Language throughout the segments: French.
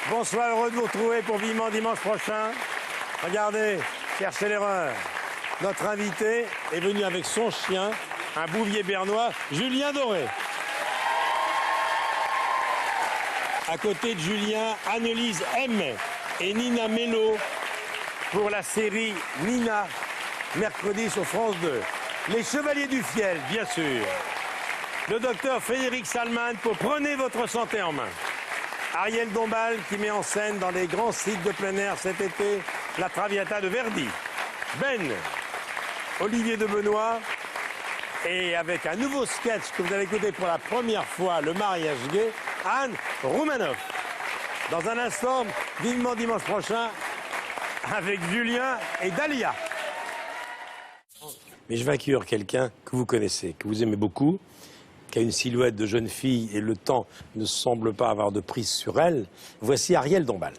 Bonsoir, heureux de vous retrouver pour Vivement dimanche prochain. Regardez, cherchez l'erreur. Notre invité est venu avec son chien, un bouvier bernois, Julien Doré. À côté de Julien, Annelise M. et Nina Mello pour la série Nina, mercredi sur France 2. Les Chevaliers du Fiel, bien sûr. Le docteur Frédéric Salman pour Prenez votre santé en main. Ariel Dombal qui met en scène dans les grands sites de plein air cet été la Traviata de Verdi. Ben, Olivier de Benoît et avec un nouveau sketch que vous allez écouter pour la première fois, Le mariage gay, Anne Roumanoff. Dans un instant, Vivement dimanche prochain avec Julien et Dalia. Mais je vais accueillir quelqu'un que vous connaissez, que vous aimez beaucoup, qui a une silhouette de jeune fille et le temps ne semble pas avoir de prise sur elle. Voici Ariel Dombal.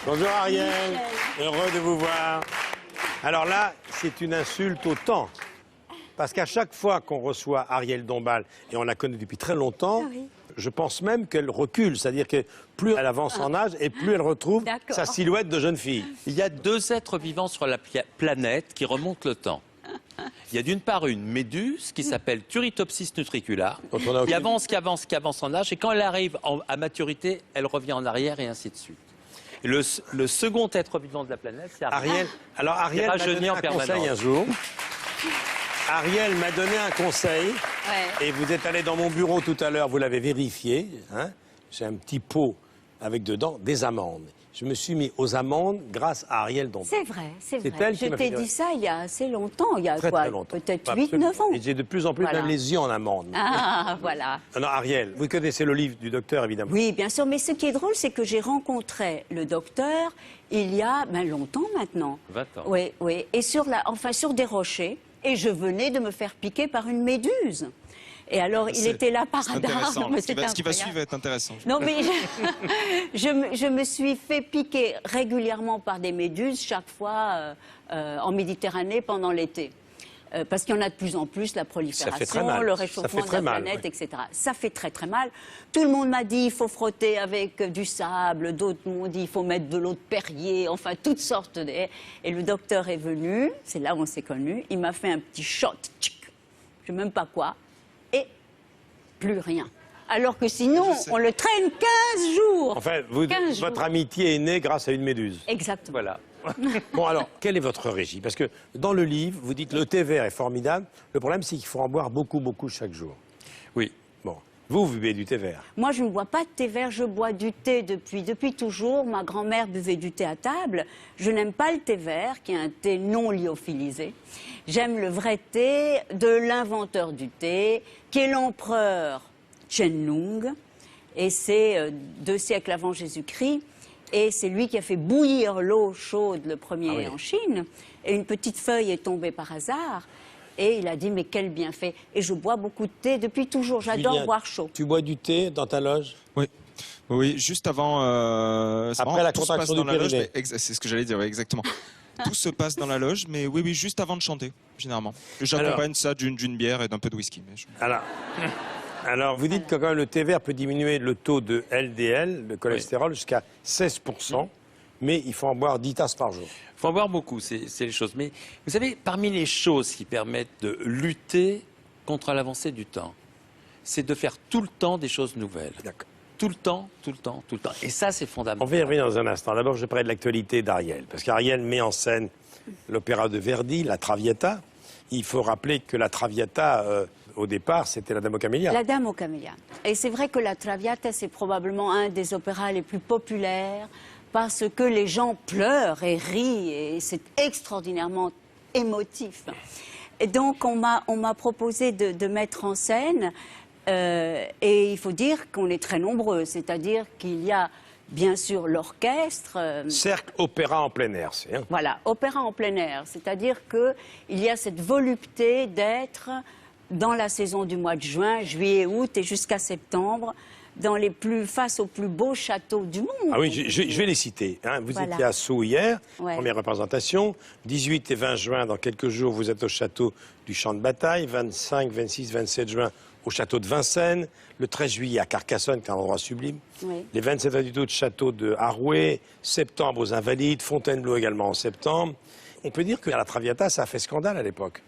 Bonjour Ariel, heureux de vous voir. Alors là, c'est une insulte au temps. Parce qu'à chaque fois qu'on reçoit Ariel Dombal, et on la connaît depuis très longtemps, je pense même qu'elle recule. C'est-à-dire que plus elle avance en âge et plus elle retrouve sa silhouette de jeune fille. Il y a deux êtres vivants sur la planète qui remontent le temps. Il y a d'une part une méduse qui s'appelle Turritopsis nutricula, qui avance en âge, et quand elle arrive à maturité, elle revient en arrière et ainsi de suite. Et le second être vivant de la planète, c'est Ariel. Alors Ariel m'a donné un conseil un jour. Ariel m'a donné un conseil, et vous êtes allé dans mon bureau tout à l'heure, vous l'avez vérifié. Hein, j'ai un petit pot avec dedans des amandes. Je me suis mis aux amandes grâce à Ariel Dombal. C'est vrai, c'est vrai. Je t'ai dit ça il y a assez longtemps, il y a très, quoi, très longtemps. Peut-être 8-9 ans. Et j'ai de plus en plus même les yeux en amandes. Ah, voilà. Non, Ariel, vous connaissez le livre du docteur, évidemment. Oui, bien sûr, mais ce qui est drôle, c'est que j'ai rencontré le docteur il y a longtemps maintenant. 20 ans. Oui, oui, et sur des rochers, et je venais de me faire piquer par une méduse. Et alors, il était là par hasard. Ce qui va suivre va être intéressant. Non, mais je me suis fait piquer régulièrement par des méduses chaque fois en Méditerranée pendant l'été. Parce qu'il y en a de plus en plus, la prolifération, le réchauffement de la planète, etc. Ça fait très très mal. Tout le monde m'a dit il faut frotter avec du sable, d'autres m'ont dit il faut mettre de l'eau de Perrier, enfin toutes sortes de... Et le docteur est venu, c'est là où on s'est connus, il m'a fait un petit shot, je ne sais même pas quoi, et plus rien. Alors que sinon, on le traîne 15 jours. Enfin, votre amitié est née grâce à une méduse. Exactement. Voilà. Bon alors, quel est votre régime? Parce que dans le livre, vous dites le thé vert est formidable. Le problème, c'est qu'il faut en boire beaucoup, beaucoup chaque jour. Oui. Bon, vous buvez du thé vert. Moi, je ne bois pas de thé vert, je bois du thé depuis toujours. Ma grand-mère buvait du thé à table. Je n'aime pas le thé vert, qui est un thé non lyophilisé. J'aime le vrai thé de l'inventeur du thé, qui est l'empereur Chen Nung. Et c'est 2 siècles avant Jésus-Christ. Et c'est lui qui a fait bouillir l'eau chaude le premier en Chine. Et une petite feuille est tombée par hasard. Et il a dit, mais quel bienfait. Et je bois beaucoup de thé depuis toujours. J'adore boire chaud. Tu bois du thé dans ta loge? Oui. Oui, juste avant... après la contraction du périnée. C'est ce que j'allais dire, oui, exactement. Tout se passe dans la loge, mais oui, juste avant de chanter, généralement. J'accompagne ça d'une bière et d'un peu de whisky. Mais Alors, vous dites que quand même le thé vert peut diminuer le taux de LDL, le cholestérol, jusqu'à 16%, mais il faut en boire 10 tasses par jour. Il faut en boire beaucoup, c'est les choses. Mais vous savez, parmi les choses qui permettent de lutter contre l'avancée du temps, c'est de faire tout le temps des choses nouvelles. D'accord. Tout le temps, tout le temps, tout le temps. Et ça, c'est fondamental. On va y revenir dans un instant. D'abord, je parler de l'actualité d'Ariel, parce qu'Ariel met en scène l'opéra de Verdi, la Traviata. Il faut rappeler que la Traviata... au départ, c'était la Dame aux Camélias. La Dame aux Camélias. Et c'est vrai que la Traviata, c'est probablement un des opéras les plus populaires parce que les gens pleurent et rient et c'est extraordinairement émotif. Et donc, on m'a proposé de mettre en scène et il faut dire qu'on est très nombreux, c'est-à-dire qu'il y a bien sûr l'orchestre. Cercle opéra en plein air, c'est. Hein. Voilà, opéra en plein air, c'est-à-dire qu'il y a cette volupté d'être dans la saison du mois de juin, juillet, août et jusqu'à septembre, face aux plus beaux châteaux du monde. Ah oui, je vais les citer. Hein. Vous étiez à Sceaux hier, première représentation. 18 et 20 juin, dans quelques jours, vous êtes au château du Champ de Bataille. 25, 26, 27 juin, au château de Vincennes. Le 13 juillet, à Carcassonne, qui est un endroit sublime. Oui. Les 27 et 28 août, château de Haroué. Septembre, aux Invalides. Fontainebleau également en septembre. On peut dire que la Traviata, ça a fait scandale à l'époque.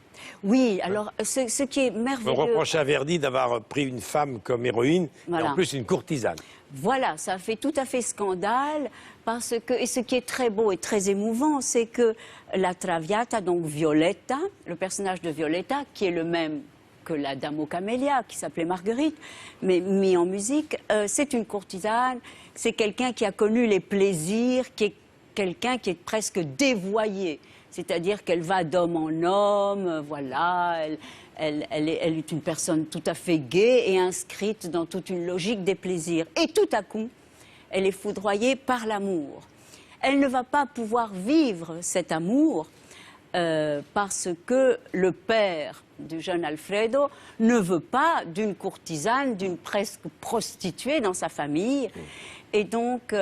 Oui, alors ce qui est merveilleux... On reprochait à Verdi d'avoir pris une femme comme héroïne, et en plus une courtisane. Voilà, ça fait tout à fait scandale, parce que, et ce qui est très beau et très émouvant, c'est que la Traviata, donc Violetta, le personnage de Violetta, qui est le même que la Dame aux Camélias, qui s'appelait Marguerite, mais mis en musique, c'est une courtisane, c'est quelqu'un qui a connu les plaisirs, qui est quelqu'un qui est presque dévoyé. C'est-à-dire qu'elle va d'homme en homme, voilà, elle est une personne tout à fait gaie et inscrite dans toute une logique des plaisirs. Et tout à coup, elle est foudroyée par l'amour. Elle ne va pas pouvoir vivre cet amour parce que le père du jeune Alfredo ne veut pas d'une courtisane, d'une presque prostituée dans sa famille. Et donc...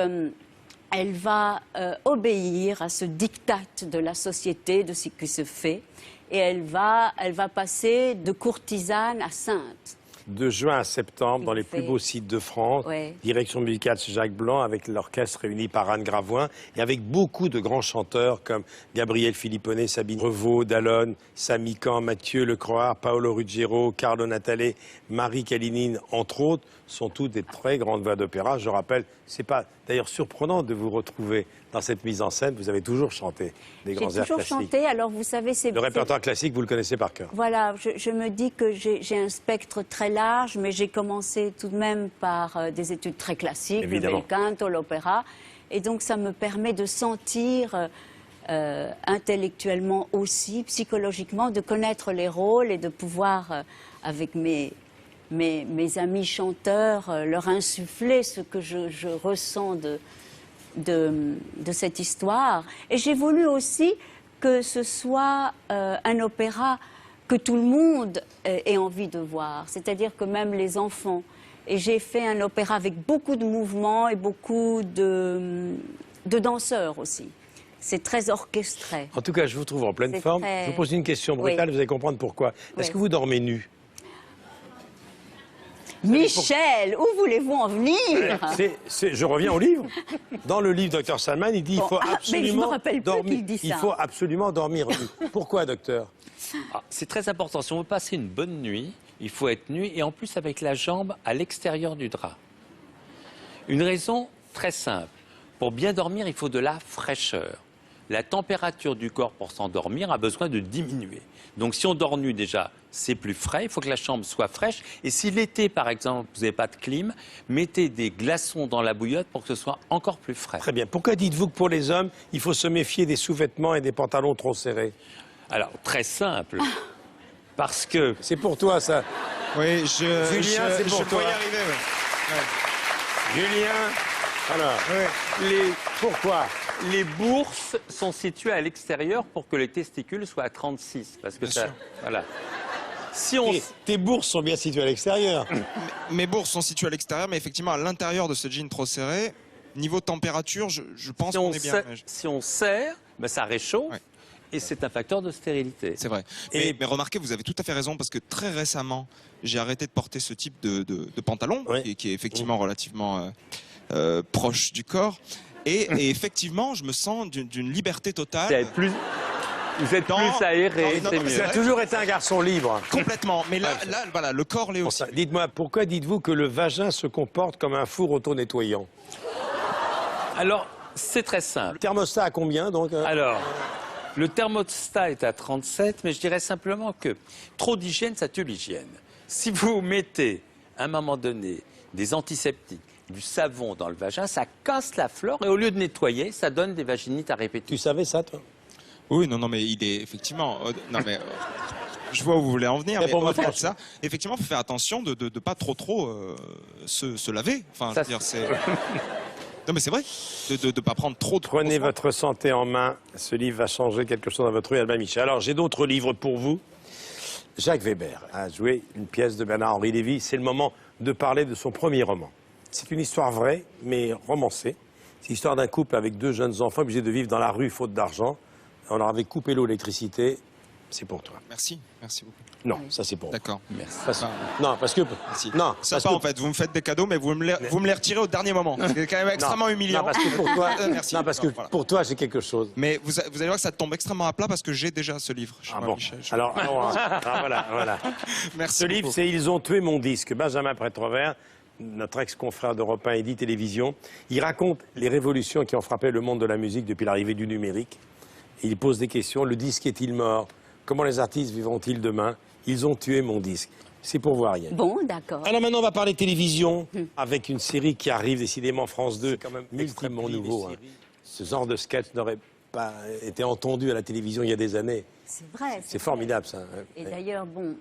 elle va obéir à ce diktat de la société, de ce qui se fait, et elle va passer de courtisane à sainte. De juin à septembre, dans les plus beaux sites de France, direction musicale chez Jacques Blanc, avec l'orchestre réuni par Anne Gravoin, et avec beaucoup de grands chanteurs comme Gabriel Filipponet, Sabine Revaux, Dallon, Samy Can, Mathieu Lecroix, Paolo Ruggiero, Carlo Natale, Marie Kalinine, entre autres, sont toutes des très grandes voix d'opéra. Je rappelle, c'est pas d'ailleurs surprenant de vous retrouver dans cette mise en scène. Vous avez toujours chanté des grands airs classiques. J'ai toujours chanté, alors vous savez... Le répertoire classique, vous le connaissez par cœur. Voilà, je me dis que j'ai un spectre très large, mais j'ai commencé tout de même par des études très classiques, le bel canto, l'opéra, et donc ça me permet de sentir intellectuellement aussi, psychologiquement, de connaître les rôles et de pouvoir, avec mes amis chanteurs, leur insuffler ce que je ressens de cette histoire. Et j'ai voulu aussi que ce soit un opéra que tout le monde ait envie de voir, c'est-à-dire que même les enfants. Et j'ai fait un opéra avec beaucoup de mouvements et beaucoup de danseurs aussi. C'est très orchestré. En tout cas, je vous trouve en pleine forme. Je vous pose une question brutale, vous allez comprendre pourquoi. Est-ce que vous dormez nu ? Michel, où voulez-vous en venir? Je reviens au livre. Dans le livre, Dr Salman, il dit il faut absolument dormir nu. Pourquoi, docteur? C'est très important. Si on veut passer une bonne nuit, il faut être nu et en plus avec la jambe à l'extérieur du drap. Une raison très simple. Pour bien dormir, il faut de la fraîcheur. La température du corps pour s'endormir a besoin de diminuer. Donc si on dort nu déjà, c'est plus frais, il faut que la chambre soit fraîche. Et si l'été, par exemple, vous n'avez pas de clim, mettez des glaçons dans la bouillotte pour que ce soit encore plus frais. Très bien. Pourquoi dites-vous que pour les hommes, il faut se méfier des sous-vêtements et des pantalons trop serrés? Alors, très simple. Parce que... C'est pour toi, ça. Oui, Julien, c'est pour toi. Y arriver, ouais. Julien, alors, pourquoi? Les bourses sont situées à l'extérieur pour que les testicules soient à 36. Parce que ça, voilà. Si on... Tes bourses sont bien situées à l'extérieur. Mes bourses sont situées à l'extérieur, mais effectivement, à l'intérieur de ce jean trop serré, niveau température, je pense qu'on est bien. Si on serre, ben ça réchauffe. Ouais. Et c'est un facteur de stérilité. C'est vrai. Mais remarquez, vous avez tout à fait raison, parce que très récemment, j'ai arrêté de porter ce type de pantalon, qui est effectivement relativement proche du corps. Et effectivement, je me sens d'une liberté totale. Vous êtes plus aéré, c'est mieux. Vous avez toujours été un garçon libre. Complètement. Mais là, voilà, le corps l'est aussi. Dites-moi, pourquoi dites-vous que le vagin se comporte comme un four auto-nettoyant? Alors, c'est très simple. Le thermostat à combien, donc? Alors, le thermostat est à 37, mais je dirais simplement que trop d'hygiène, ça tue l'hygiène. Si vous mettez, à un moment donné, des antiseptiques, du savon dans le vagin, ça casse la flore et au lieu de nettoyer, ça donne des vaginites à répétition. Tu savais ça, toi? Oui, non, mais il est effectivement... non, mais je vois où vous voulez en venir. Mais au-delà de ça, effectivement, il faut faire attention de ne pas trop se laver. Enfin, je veux dire, c'est... Non mais c'est vrai, de ne pas prendre trop de... Prenez votre santé en main, ce livre va changer quelque chose dans votre vie, Albin Michel. Alors j'ai d'autres livres pour vous. Jacques Weber a joué une pièce de Bernard-Henri Lévy. C'est le moment de parler de son premier roman. C'est une histoire vraie, mais romancée. C'est l'histoire d'un couple avec 2 jeunes enfants obligés de vivre dans la rue faute d'argent. On leur avait coupé l'eau, l'électricité. C'est pour toi. Merci beaucoup. Non, ça c'est pour moi. D'accord. Merci. Non, parce que... Merci. Non, Ça parce pas que... en fait, vous me faites des cadeaux, mais vous me les retirez au dernier moment. C'est quand même extrêmement humiliant. Non, parce que pour toi, Merci. non, parce que Voilà. pour toi, j'ai quelque chose. Mais vous allez voir que ça tombe extrêmement à plat parce que j'ai déjà ce livre. Chez Ah moi, bon. Michel. Alors voilà. Merci. Ce livre, beaucoup. c'est Ils ont tué mon disque. Benjamin Prétrovert, notre ex-confrère d'Europe 1 et dit Télévision, il raconte les révolutions qui ont frappé le monde de la musique depuis l'arrivée du numérique. Et il pose des questions. Le disque est-il mort? Comment les artistes vivront-ils demain? Ils ont tué mon disque. C'est pour voir, Yann. Bon, d'accord. Alors maintenant, on va parler télévision avec une série qui arrive, décidément, France 2. C'est quand même extrêmement nouveau. Hein. Ce genre de sketch n'aurait pas été entendu à la télévision il y a des années. C'est vrai. C'est formidable, ça. Et d'ailleurs, bon,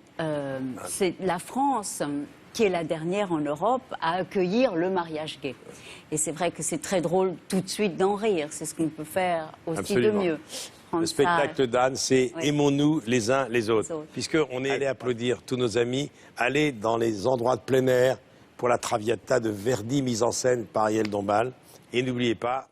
c'est la France qui est la dernière en Europe à accueillir le mariage gay. Et c'est vrai que c'est très drôle tout de suite d'en rire. C'est ce qu'on peut faire aussi Absolument. de mieux. Le spectacle d'Anne, c'est Oui. Aimons-nous les uns les autres. Puisqu'on est allé applaudir tous nos amis, aller dans les endroits de plein air pour la Traviata de Verdi mise en scène par Ariel Dombal. Et n'oubliez pas,